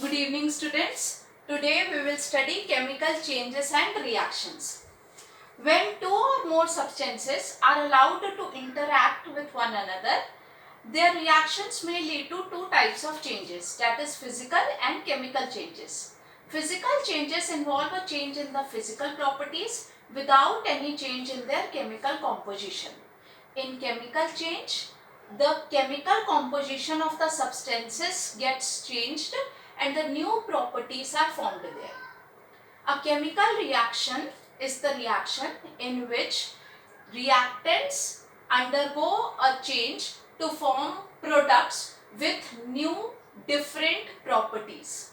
Good evening, students. Today we will study chemical changes and reactions. When two or more substances are allowed to interact with one another, their reactions may lead to two types of changes, that is physical and chemical changes. Physical changes involve a change in the physical properties without any change in their chemical composition. In chemical change, the chemical composition of the substances gets changed and the new properties are formed there. A chemical reaction is the reaction in which reactants undergo a change to form products with new different properties.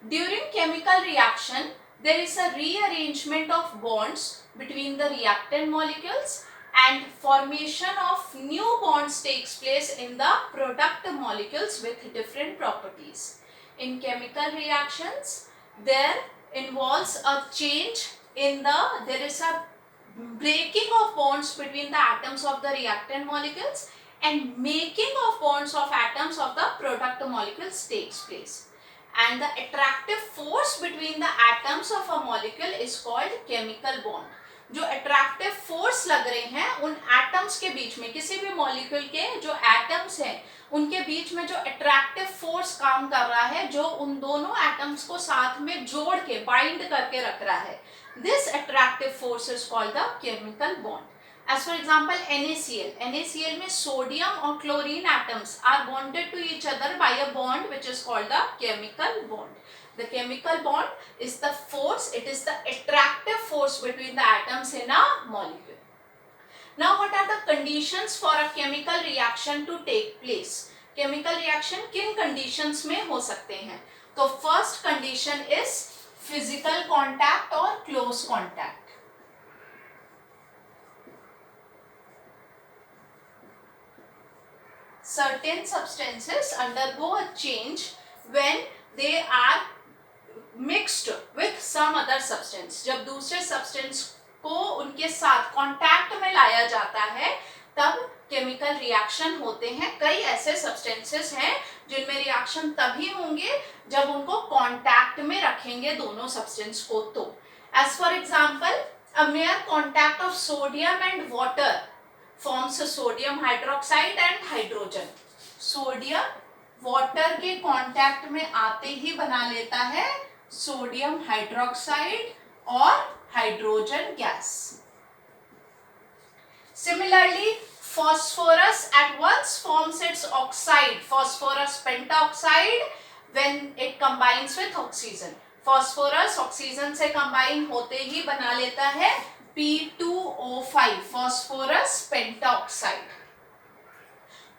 During chemical reaction, there is a rearrangement of bonds between the reactant molecules and formation of new bonds takes place in the product molecules with different properties. In chemical reactions, there involves a change in there is a breaking of bonds between the atoms of the reactant molecules and making of bonds of atoms of the product molecules takes place. And the attractive force between the atoms of a molecule is called chemical bond. जो attractive force लग रहे हैं उन atoms के बीच में, किसी भी molecule के जो एटम्स हैं उनके बीच में जो अट्रैक्टिव फोर्स काम कर रहा है, जो उन दोनों एटम्स को साथ में जोड़ के बाइंड करके रख रहा है, this attractive force is called the chemical bond. As for example, NaCl में sodium और chlorine atoms are bonded to each other by a bond which is called the chemical bond. The chemical bond is the force, it is the attractive force between the atoms in a molecule. Now, what are the conditions for a chemical reaction to take place? Chemical reaction किन conditions में हो सकते हैं? तो first condition is physical contact or close contact. Certain substances undergo a change when they are mixed with some other substance. जब दूसरे substance को उनके साथ contact में लाया जाता है तब chemical reaction होते हैं. कई ऐसे substances हैं जिनमें reaction तभी होंगे जब उनको contact में रखेंगे दोनों substance को. तो as for example, a mere contact of sodium and water forms sodium hydroxide and hydrogen. Sodium water के कांटेक्ट में आते ही बना लेता है सोडियम हाइड्रोक्साइड और hydrogen gas. Similarly, phosphorus at once forms its oxide, phosphorus pentoxide, when it combines with oxygen. Phosphorus oxygen से combine होते ही बना लेता है P2O5, phosphorus pentoxide.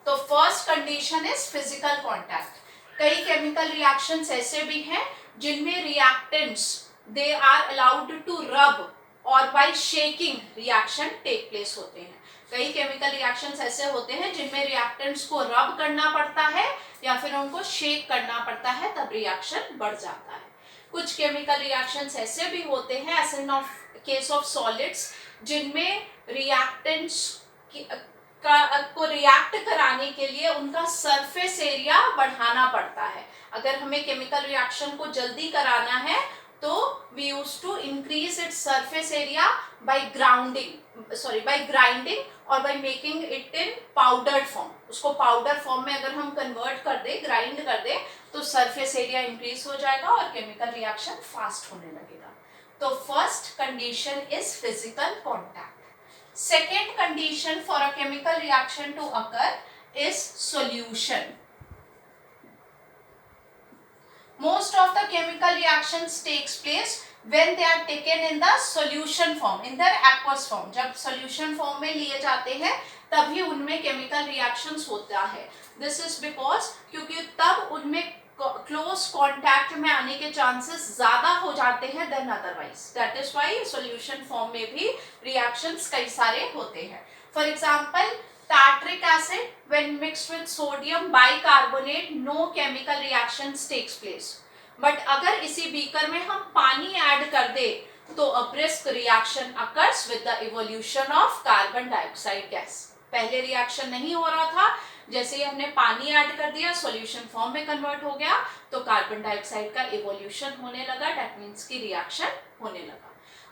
तो first condition is physical contact. कई केमिकल रिएक्शंस ऐसे भी हैं जिनमें reactants they are allowed to rub और by shaking reaction take place होते हैं. कई केमिकल रिएक्शंस ऐसे होते हैं जिनमें रिएक्टेंट्स को रब करना पड़ता है या फिर उनको शेक करना पड़ता है, तब रिएक्शन बढ़ जाता है. कुछ केमिकल रिएक्शंस ऐसे भी होते हैं, as in case of solids, जिनमें रिएक्टेंट्स को रिएक्ट कराने के लिए उनका सरफेस एरिया बढ़ाना पड़ता है. अगर हमें केमिकल रिएक्शन को जल्दी कराना है तो we use to increase its surface area by grinding और by making it in powdered form. उसको पाउडर फॉर्म में अगर हम कन्वर्ट कर दे, ग्राइंड कर दे, तो सरफेस एरिया इंक्रीज हो जाएगा और केमिकल रिएक्शन फास्ट होने लगेगा. तो first condition is physical contact. Second condition for a chemical reaction to occur is solution. Most of the chemical reactions takes place when they are taken in the solution form, in their aqueous form. जब solution form में लिए जाते हैं तभी उनमें chemical reactions होता है. This is because क्योंकि तब उनमें क्लोज कांटेक्ट में आने के चांसेस ज्यादा हो जाते हैं then otherwise. That is why solution form में भी रिएक्शंस कई सारे होते हैं. For example, tartaric acid when mixed with sodium bicarbonate, no chemical reactions takes place. But अगर इसी बीकर में हम पानी ऐड कर दे तो a brisk reaction occurs with the evolution of carbon dioxide gas. पहले रिएक्शन नहीं हो रहा था, जैसे ही हमने पानी ऐड कर दिया, सॉल्यूशन फॉर्म में कन्वर्ट हो गया, तो कार्बन डाइऑक्साइड का इवोल्यूशन होने लगा, दैट मीन्स की रिएक्शन होने लगा।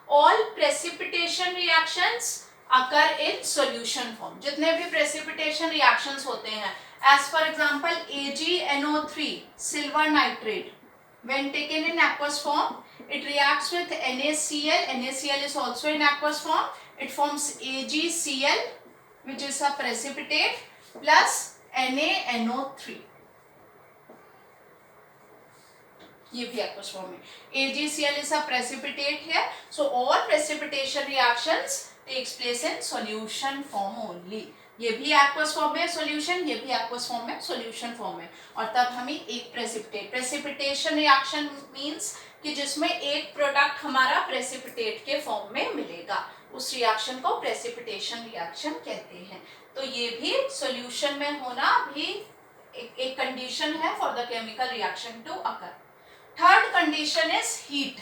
All precipitation reactions occur in solution form. जितने भी प्रेसिपिटेशन रिएक्शंस होते हैं, as for example AgNO3 silver nitrate, when taken in aqueous form, it reacts with NaCl. NaCl is also in aqueous form. It forms AgCl, which is a precipitate, plus NaNO3. ये भी aqueous form है. AgCl is a precipitate here. So all precipitation reactions takes place in solution form only. ये भी aqueous form में solution, ये भी aqueous form में solution form में, और तब हमें एक प्रेसिपिटेशन रिएक्शन मींस कि जिसमें एक प्रोडक्ट हमारा प्रेसिपिटेट के फॉर्म में मिलेगा, उस रिएक्शन को प्रेसिपिटेशन रिएक्शन कहते हैं। तो ये भी सॉल्यूशन में होना भी एक कंडीशन है for the chemical reaction to occur. Third condition is heat.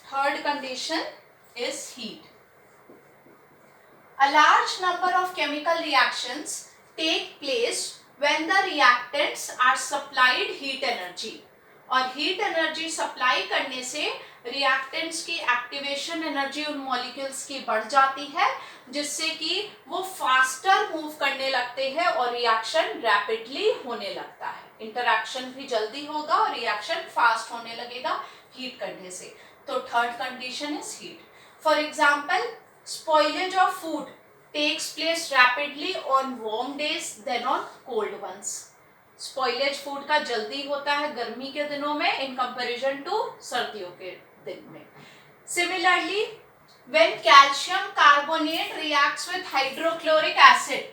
Third condition is heat. A large number of chemical reactions take place when the reactants are supplied heat energy. और heat energy supply करने से reactants की activation energy उन molecules की बढ़ जाती है, जिससे कि वो faster move करने लगते हैं और reaction rapidly होने लगता है। Interaction भी जल्दी होगा और reaction fast होने लगेगा heat करने से। तो third condition is heat. For example, spoilage of food takes place rapidly on warm days then on cold ones. Spoilage food का जल्दी होता है गर्मी के दिनों में इन कंपैरिजन टू सर्दियों के दिन में। Similarly, when calcium carbonate reacts with hydrochloric acid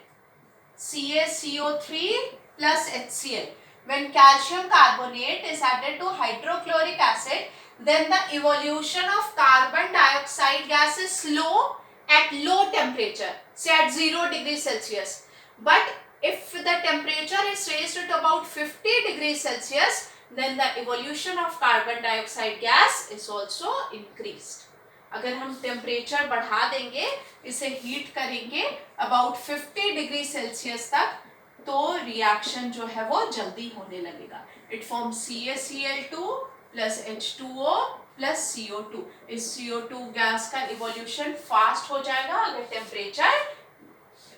CaCO3 plus HCl, when calcium carbonate is added to hydrochloric acid, then the evolution of carbon dioxide gas is slow at low temperature, say at 0 degrees Celsius. But if the temperature is raised to about 50 degrees Celsius, then the evolution of carbon dioxide gas is also increased. अगर हम temperature बढ़ा देंगे, इसे heat करेंगे about 50 degree Celsius तक, तो reaction जो है वो जल्दी होने लगेगा। It form CaCl2 plus H2O plus CO2। इस CO2 गैस का इवोल्यूशन फास्ट हो जाएगा अगर टेम्परेचर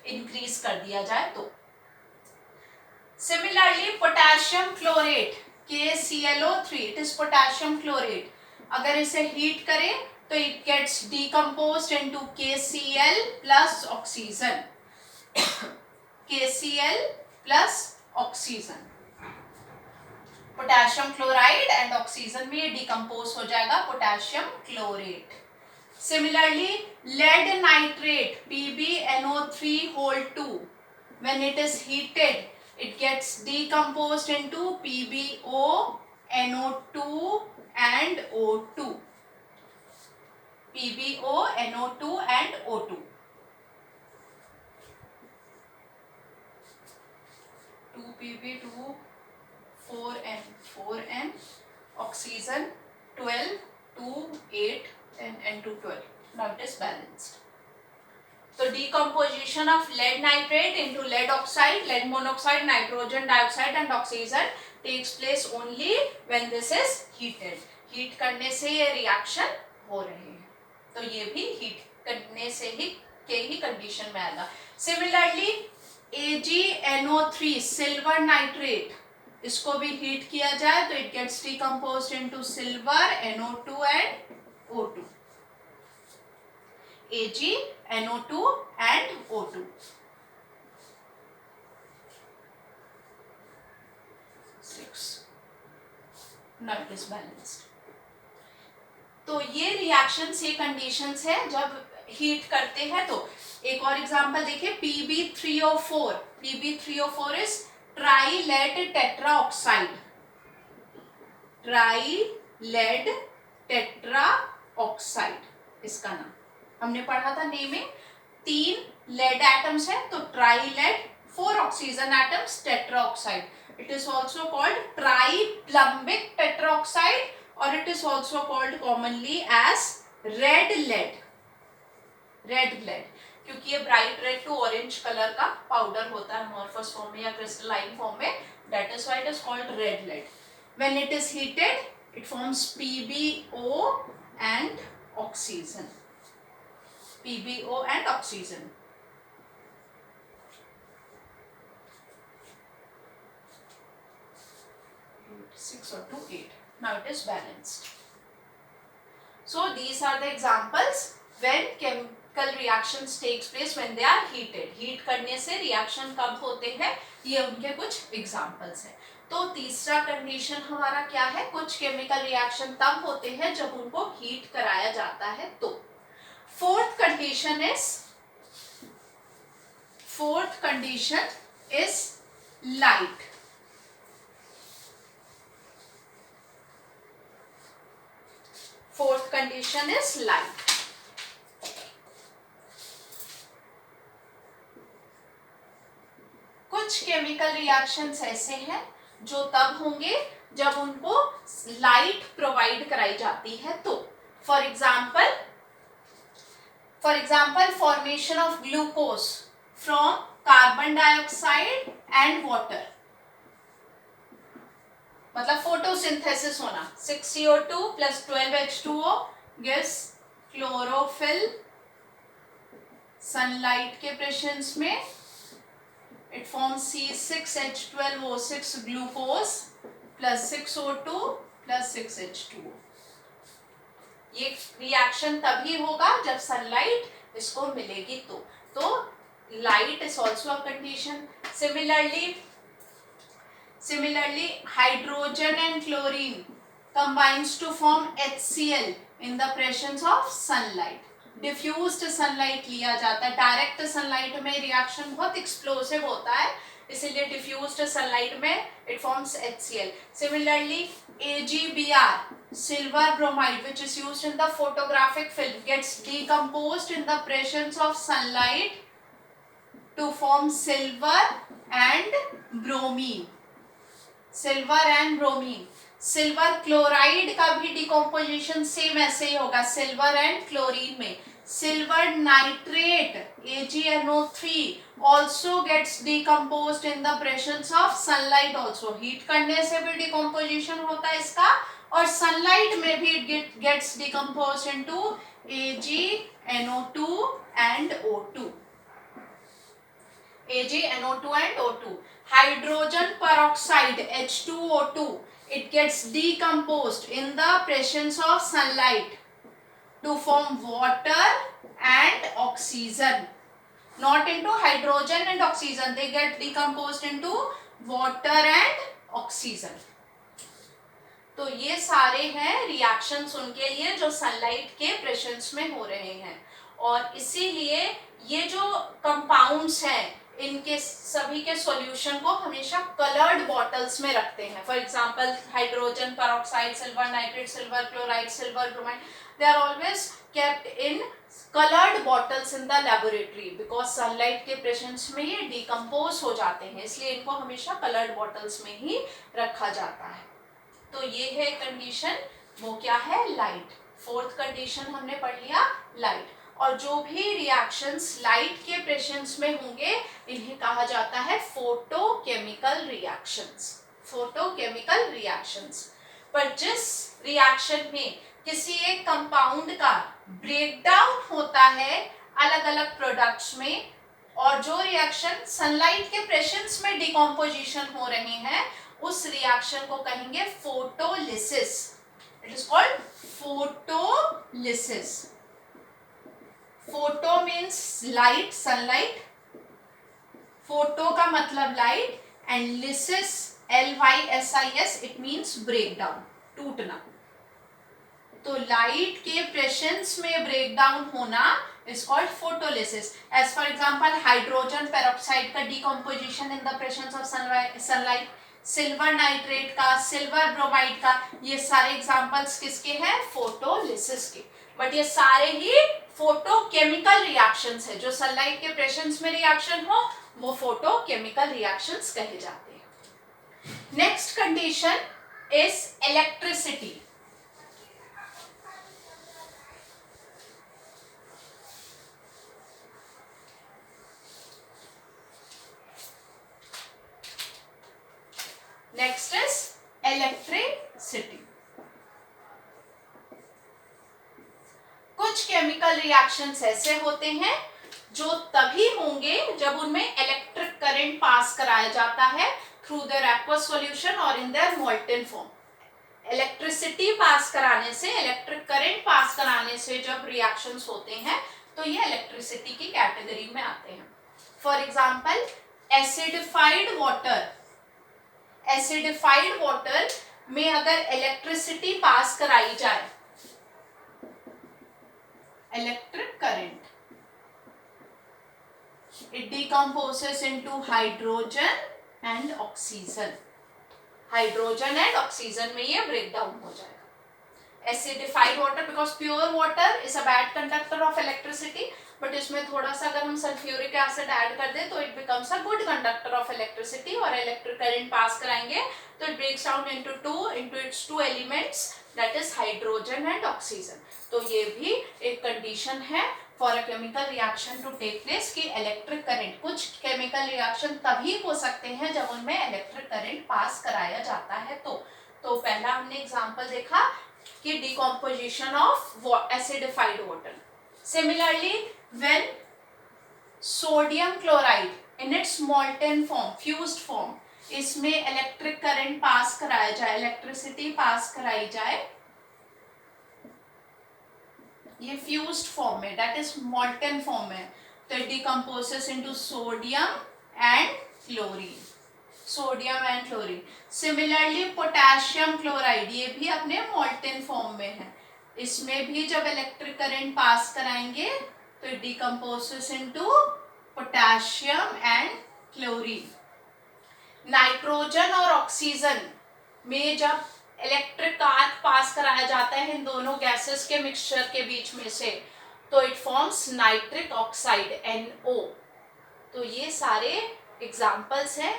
इंक्रीज कर दिया जाए तो। Similarly, potassium chlorate KClO3, it is potassium chlorate. अगर इसे हीट करें तो it gets decomposed into KCl plus oxygen. KCl plus oxygen. Potassium chloride and oxygen में डिकम्पोज हो जाएगा potassium chlorate. Similarly, lead nitrate PbNO3(2), when it is heated, it gets decomposed into PbO, NO2 and O2. PbO, NO2 and O2. 2Pb, 2, 4N, 4N, oxygen 12, 2, 8 and N2, 12. Now it is balanced. So decomposition of lead nitrate into lead oxide, lead monoxide, nitrogen dioxide and oxygen takes place only when this is heated. Heat करने से ये reaction हो रहे हैं, तो ये भी heat करने से ही कंडीशन में आएगा। सिमिलरली, AgNO3 सिल्वर नाइट्रेट, इसको भी हीट किया जाए तो it gets decomposed into silver, NO2 and O2। AgNO2 and O2। 6. Now it is balanced. तो ये रिएक्शंस, ये कंडीशंस है जब हीट करते हैं। तो एक और एग्जांपल देखिए, Pb3O4। Pb3O4 is trilead tetra oxide. Trilead tetra oxide इसका नाम हमने पढ़ा था नेमिंग। 3 लेड एटम्स है तो ट्राइलेड, 4 oxygen atoms, tetra oxide. It is also called ट्राइप्लम्बिक tetra oxide, or it is also called commonly as red lead. Red glad, क्योंकि ये bright red to orange colour का पाउडर होता है अमोर्फस फॉर्म में या crystalline form में, that is why it is called red glad. When it is heated it forms PbO and oxygen. PbO and oxygen. Six or 2, 8. Now it is balanced. So these are the examples when chemical reactions takes place when they are heated. Heat करने से reaction कब होते हैं, ये उनके कुछ examples हैं. तो तीसरा कंडीशन हमारा क्या है, कुछ केमिकल रिएक्शन तब होते हैं जब उनको हीट कराया जाता है. तो fourth condition is light. Fourth condition is light. कुछ केमिकल रिएक्शंस ऐसे हैं जो तब होंगे जब उनको लाइट प्रोवाइड कराई जाती है. तो for example formation of glucose from carbon dioxide and water, मतलब फोटोसिंथेसिस होना. 6CO2 plus 12H2O gives chlorophyll. Sunlight के प्रेशंस में it forms C6H12O6 glucose plus 6O2 plus 6H2O. ये रिएक्शन तभी होगा जब सनलाइट इसको मिलेगी. तो light is also a condition. Similarly, hydrogen and chlorine combines to form HCl in the presence of sunlight. Diffused sunlight लिया जाता है. डायरेक्ट सनलाइट में रिएक्शन बहुत एक्सप्लोसिव होता है, इसीलिए डिफ्यूज्ड सनलाइट में it forms HCl. Similarly AgBr, silver bromide, which is used in the photographic film, gets decomposed in the presence of sunlight to form silver and bromine. Silver chloride का भी decomposition same ऐसे ही होगा silver and chlorine में. Silver nitrate AgNO3 also gets decomposed in the presence of sunlight also. Heat करने से भी decomposition होता है इसका, और सनलाइट में भी it gets decomposed into AgNO2 and O2. AgNO2 and O2. Hydrogen peroxide H2O2, it gets decomposed in the presence of sunlight to form water and oxygen. Not into hydrogen and oxygen, they get decomposed into water and oxygen. तो ये सारे हैं reactions उनके लिए जो sunlight के प्रेशंस में हो रहे हैं. और इसीलिए ये जो कंपाउंड्स हैं इनके सभी के सॉल्यूशन को हमेशा कलर्ड बॉटल्स में रखते हैं. For example hydrogen peroxide, silver nitrate, silver chloride, silver bromide, they are always kept in colored bottles in the laboratory because sunlight के प्रेजेंस में ये डिकम्पोज हो जाते हैं, इसलिए इनको हमेशा कलर्ड बॉटल्स में ही रखा जाता है. तो ये है कंडीशन, वो क्या है, लाइट. फोर्थ कंडीशन हमने पढ़ लिया लाइट. और जो भी रिएक्शंस लाइट के प्रेजेंस में होंगे इन्हें कहा जाता है फोटोकेमिकल रिएक्शंस. पर जिस रिएक्शन में किसी एक कंपाउंड का ब्रेकडाउन होता है अलग अलग प्रोडक्ट्स में, और जो रिएक्शन सनलाइट के प्रेजेंस में डिकम्पोजिशन हो रहे हैं उस रिएक्शन को कहेंगे photolysis. It is called photolysis. Photo means light, sunlight. Photo का मतलब light and lysis LYSIS it means breakdown, टूटना. तो लाइट के प्रेजेंस में ब्रेकडाउन होना is called photolysis. As for example hydrogen peroxide का decomposition in the presence of sunlight, silver nitrate का, silver bromide का, ये सारे एग्जांपल्स किसके हैं, फोटोलिसिस के. बट ये सारे ही फोटोकेमिकल रिएक्शंस है. जो सनलाइट के प्रेजेंस में रिएक्शन हो वो फोटोकेमिकल रिएक्शंस कहे जाते हैं. Next condition is electricity. Next is electricity. कुछ केमिकल रिएक्शंस ऐसे होते हैं जो तभी होंगे जब उनमें इलेक्ट्रिक करंट पास कराया जाता है थ्रू देयर एक्वस सॉल्यूशन और in their molten form. Electricity pass कराने से, इलेक्ट्रिक करंट पास कराने से जब रिएक्शंस होते हैं तो ये इलेक्ट्रिसिटी की कैटेगरी में आते हैं। For example acidified water, acidified water में अगर इलेक्ट्रिसिटी पास कराई जाए, electric current, it decomposes into hydrogen and oxygen, hydrogen and oxygen में ये ब्रेक डाउन हो जाएगा। Acidified water, because pure water is a bad conductor of electricity, but इसमें थोड़ा सा अगर हम सल्फ्यूरिक एसिड ऐड कर दें तो it becomes a good conductor of electricity और इलेक्ट्रिक करंट पास कराएंगे तो it breaks down into its two elements, that is hydrogen and oxygen. तो ये भी एक कंडीशन है for a chemical reaction to take place कि इलेक्ट्रिक करंट, कुछ केमिकल रिएक्शन तभी हो सकते हैं जब उनमें इलेक्ट्रिक करंट पास कराया जाता है। तो पहला हमने एग्जांपल देखा कि decomposition of acidified water. Similarly when sodium chloride in its molten form, fused form, इसमें इलेक्ट्रिक करंट पास कराया जाए, इलेक्ट्रिसिटी पास कराई जाए, ये फ्यूज्ड फॉर्म में, दैट इज मोल्टेन फॉर्म में, तो it decomposes into sodium and chlorine, sodium and chlorine. Similarly potassium chloride, ये भी अपने मोल्टेन फॉर्म में है, इसमें भी जब इलेक्ट्रिक करंट पास कराएंगे तो it decomposes into potassium and chlorine. Nitrogen और ऑक्सीजन में जब इलेक्ट्रिक आर्क पास कराया जाता है इन दोनों गैसेस के मिक्सचर के बीच में से तो it forms nitric oxide NO। तो ये सारे एग्जांपल्स हैं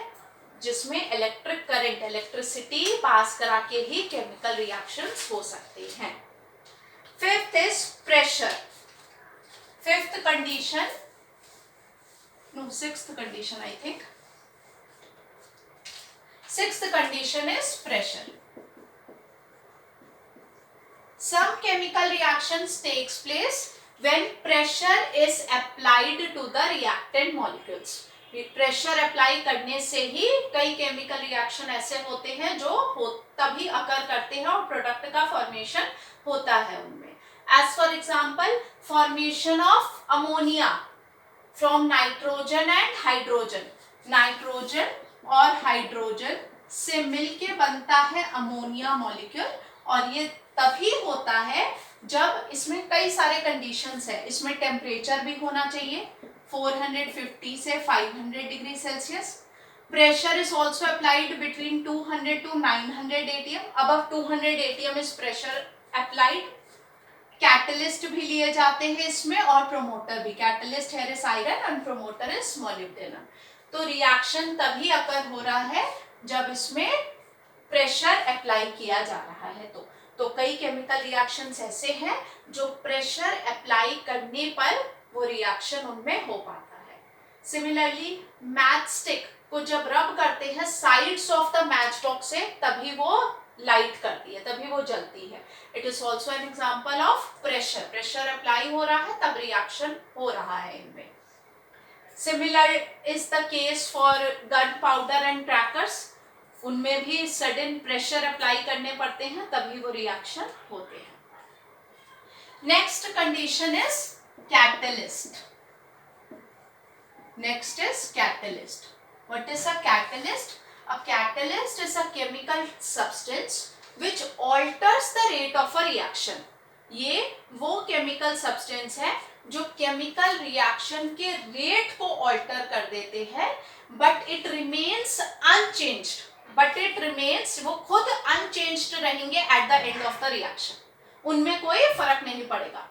जिसमें इलेक्ट्रिक करंट, इलेक्ट्रिसिटी पास करा के ही केमिकल रिएक्शंस हो सकते हैं। Fifth is pressure. Fifth condition, no sixth condition I think, sixth condition is pressure. Some chemical reactions takes place when pressure is applied to the reactant molecules. Pressure apply करने से ही कई chemical reaction ऐसे होते हैं जो तभी अकर करते हैं और प्रोडक्ट का फॉर्मेशन होता है उनमें। As for example formation of ammonia from nitrogen and hydrogen. Nitrogen और हाइड्रोजन से मिलके बनता है अमोनिया मॉलिक्यूल और ये तभी होता है जब इसमें कई सारे कंडीशंस है। इसमें टेम्परेचर भी होना चाहिए 450 से 500 degree Celsius. Pressure is also applied between 200 to 900 atm। Above 200 atm is pressure applied. Catalyst भी लिए जाते हैं इसमें और प्रोमोटर भी। कैटलिस्ट है iron and promoter is molybdenum. तो रिएक्शन तभी अकर हो रहा है जब इसमें प्रेशर अप्लाई किया जा रहा है। तो कई केमिकल रिएक्शंस ऐसे हैं जो प्रेशर अप्लाई करने पर वो रिएक्शन उनमें हो पाता है। सिमिलरली मैच स्टिक को जब रब करते हैं sides of the match box से तभी वो लाइट करती है, तभी वो जलती है। It is also an example of pressure. Pressure apply हो रहा है तब रिएक्शन हो रहा है इनमें। Similar is the case for gun powder and crackers. उनमें भी सडन प्रेशर अप्लाई करने पड़ते हैं तभी वो रिएक्शन होते हैं। Next condition is catalyst. Next is catalyst. What is a catalyst? A catalyst is a chemical substance which alters the rate of a reaction. ये वो केमिकल सब्सटेंस है जो केमिकल रिएक्शन के रेट को ऑल्टर कर देते हैं but it remains unchanged. But it remains, वो खुद अनचेंज्ड रहेंगे at the end of the reaction, उनमें कोई फर्क नहीं पड़ेगा।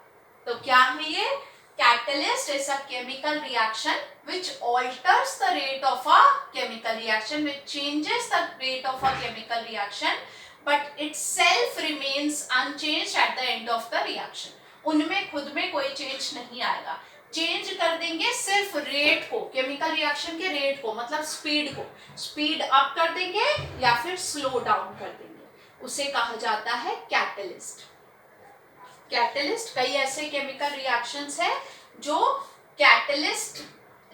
तो क्या है ये? Catalyst is a chemical reaction which alters the rate of a chemical reaction, which changes the rate of a chemical reaction, but itself remains unchanged at the end of the reaction. उनमें खुद में कोई change नहीं आएगा। Change कर देंगे सिर्फ rate को, केमिकल रिएक्शन के रेट को, मतलब स्पीड को, स्पीड अप कर देंगे या फिर स्लो डाउन कर देंगे, उसे कहा जाता है कैटलिस्ट। कैटलिस्ट, कई ऐसे केमिकल रिएक्शंस है जो कैटलिस्ट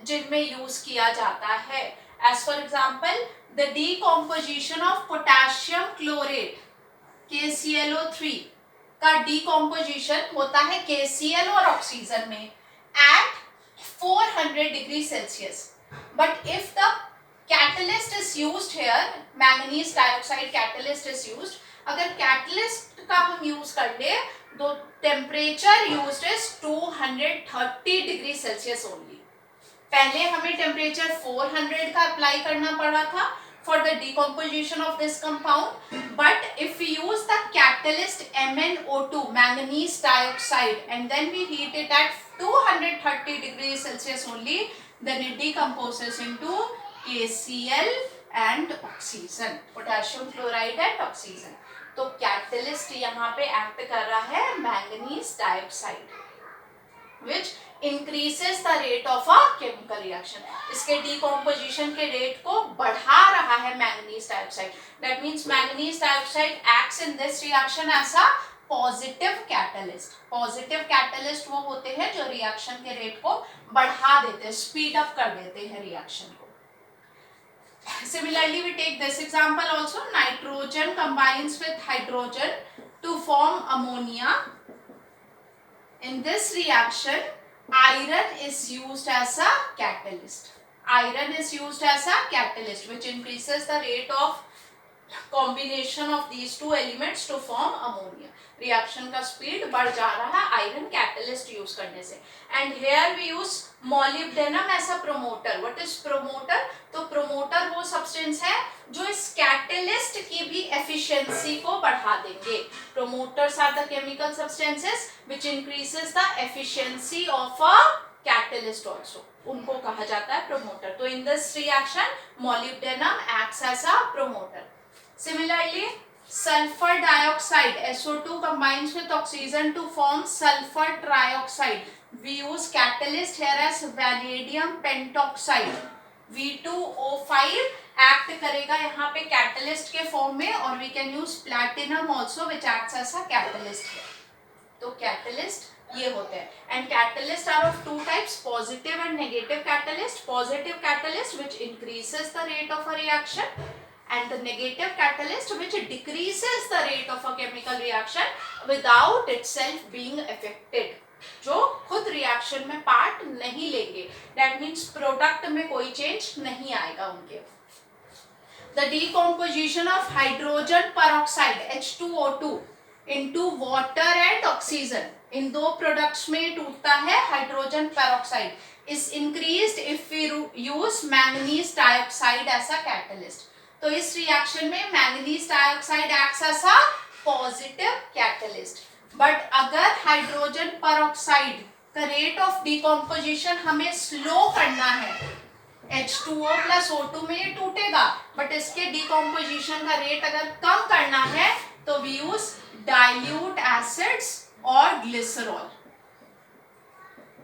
जिनमें यूज किया जाता है। As for example the decomposition of potassium chlorate KClO3 का डीकॉम्पोजिशन होता है KCl और ऑक्सीजन में at 400 degree Celsius. But if the catalyst is used here, manganese dioxide catalyst is used. अगर कैटलिस्ट का हम यूज कर ले तो temperature used is 230 degree Celsius only. पहले हमें टेम्परेचर 400 का अप्लाई करना पड़ा था for the decomposition of this compound, but if we use the catalyst MnO2, manganese dioxide, and then we heat it at 230 degrees Celsius only, then it decomposes into KCl and oxygen, potassium chloride and oxygen. तो catalyst यहाँ पे act कर रहा है manganese dioxide which increases the rate of a chemical reaction. इसके decomposition के rate को बढ़ा रहा है manganese dioxide. That means manganese dioxide acts in this reaction as a positive catalyst. Positive catalyst वो होते हैं जो रिएक्शन के रेट को बढ़ा देते हैं, स्पीड अप कर देते हैं रिएक्शन को. Similarly, we take this example also. Nitrogen combines with hydrogen to form ammonia. In this reaction, iron is used as a catalyst. Iron is used as a catalyst, which increases the rate of combination of these two elements to form ammonia. Reaction का speed बढ़ जा रहा है iron catalyst use करने से. And here we use molybdenum as a promoter. What is promoter? तो promoter वो substance है जो इस catalyst की भी efficiency को बढ़ा देंगे. Promoters are the chemical substances which increases the efficiency of a catalyst also. उनको कहा जाता है promoter. तो in this reaction molybdenum acts as a promoter. Similarly, sulfur dioxide SO2 combines with oxygen to form sulfur trioxide. We use catalyst here as vanadium pentoxide. V2O5 act करेगा यहाँ पे catalyst के form में, और we can use platinum also which acts as a catalyst here. तो catalyst ये होते हैं. And catalysts are of two types, positive and negative catalyst. Positive catalyst which increases the rate of a reaction, and the negative catalyst which decreases the rate of a chemical reaction without itself being affected, जो खुद reaction में part नहीं लेंगे. That means product में कोई change नहीं आएगा उनके. The decomposition of hydrogen peroxide H2O2 into water and oxygen, इन दो प्रोडक्ट्स में टूटता है hydrogen peroxide, is increased if we use manganese dioxide as a catalyst. तो इस रिएक्शन में manganese dioxide acts as a positive catalyst. But अगर hydrogen peroxide का rate of decomposition हमें स्लो करना है, H2O plus O2 में ये टूटेगा, बट इसके डिकम्पोजिशन का रेट अगर कम करना है तो वी यूज डाइल्यूट एसिड्स और glycerol.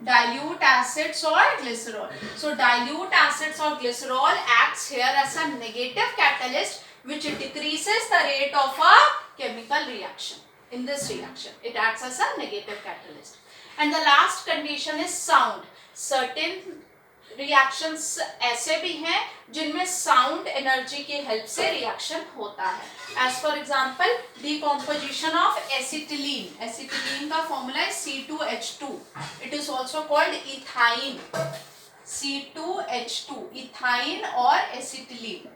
Dilute acids or glycerol. So dilute acids or glycerol acts here as a negative catalyst which decreases the rate of a chemical reaction. In this reaction, it acts as a negative catalyst. And the last condition is sound. Certain reactions ऐसे भी हैं जिनमें sound energy की help से reaction होता है. As for example, decomposition of acetylene. Acetylene का formula is C2H2. It is also called ethyne. C2H2, ethyne और acetylene.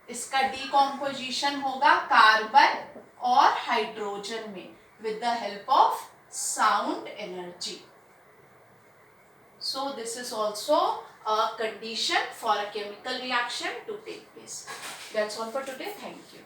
इसका decomposition होगा कार्बन और हाइड्रोजन में with the help of sound energy. So this is also a condition for a chemical reaction to take place. That's all for today. Thank you.